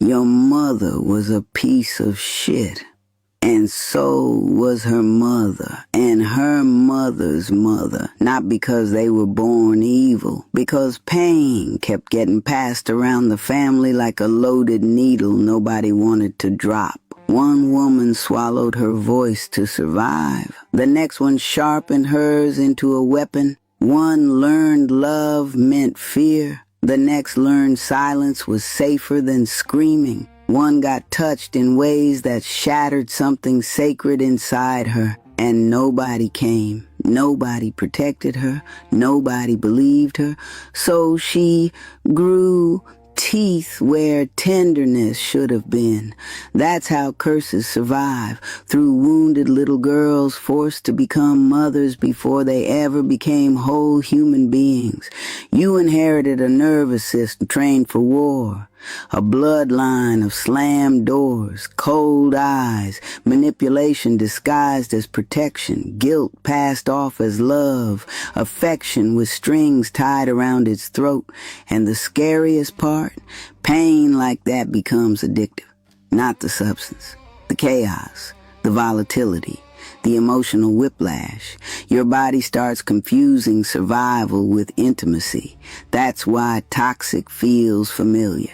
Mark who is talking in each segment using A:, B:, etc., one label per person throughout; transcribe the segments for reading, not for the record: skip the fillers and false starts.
A: Your mother was a piece of shit. And so was her mother, and her mother's mother, not because they were born evil, because pain kept getting passed around the family like a loaded needle nobody wanted to drop. One woman swallowed her voice to survive. The next one sharpened hers into a weapon. One learned love meant fear. The next learned silence was safer than screaming. One got touched in ways that shattered something sacred inside her, and nobody came. Nobody protected her. Nobody believed her. So she grew teeth where tenderness should have been. That's how curses survive, through wounded little girls forced to become mothers before they ever became whole human beings. You inherited a nervous system trained for war. A bloodline of slammed doors, cold eyes, manipulation disguised as protection, guilt passed off as love, affection with strings tied around its throat, and the scariest part, pain like that becomes addictive. Not the substance, the chaos, the volatility, the emotional whiplash. Your body starts confusing survival with intimacy. That's why toxic feels familiar.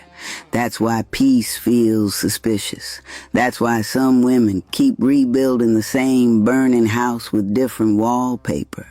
A: That's why peace feels suspicious. That's why some women keep rebuilding the same burning house with different wallpaper.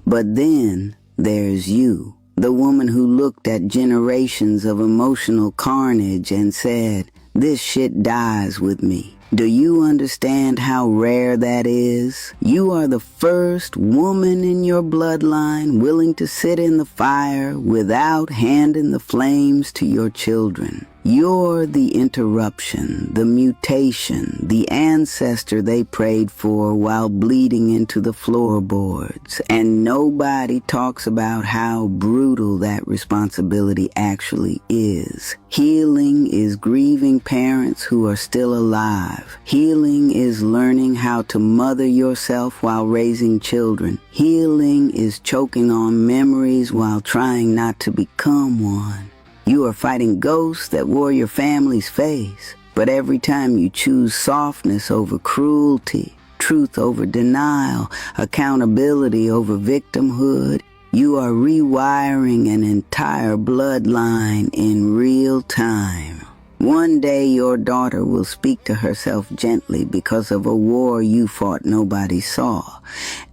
A: But then there's you, the woman who looked at generations of emotional carnage and said, "This shit dies with me." Do you understand how rare that is? You are the first woman in your bloodline willing to sit in the fire without handing the flames to your children. You're the interruption, the mutation, the ancestor they prayed for while bleeding into the floorboards. And nobody talks about how brutal that responsibility actually is. Healing is grieving parents who are still alive. Healing is learning how to mother yourself while raising children. Healing is choking on memories while trying not to become one. You are fighting ghosts that wore your family's face. But every time you choose softness over cruelty, truth over denial, accountability over victimhood, you are rewiring an entire bloodline in real time. One day your daughter will speak to herself gently because of a war you fought nobody saw.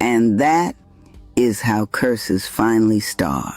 A: And that is how curses finally start.